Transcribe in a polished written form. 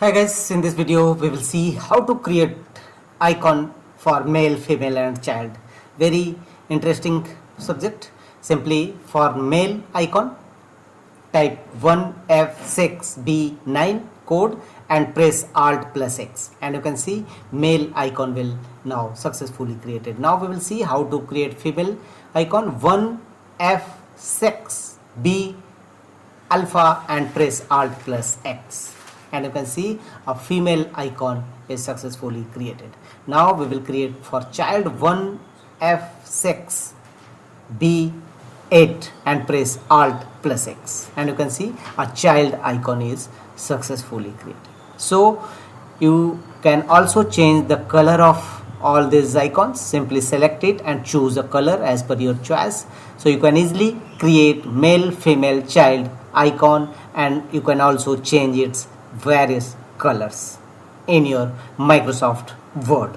Hi guys, in this video we will see how to create icon for male, female and child. Very interesting subject. Simply for male icon, type 1F6B9 code and press Alt plus X, and you can see male icon will now successfully created. Now we will see how to create female icon 1F6B alpha and press Alt plus X, and you can see a female icon is successfully created. Now we will create for child 1F6B8 and press Alt plus X, and you can see a child icon is successfully created. So you can also change the color of all these icons. Simply select it and choose a color as per your choice. So you can easily create male, female, child icon, and you can also change its various colors in your Microsoft Word.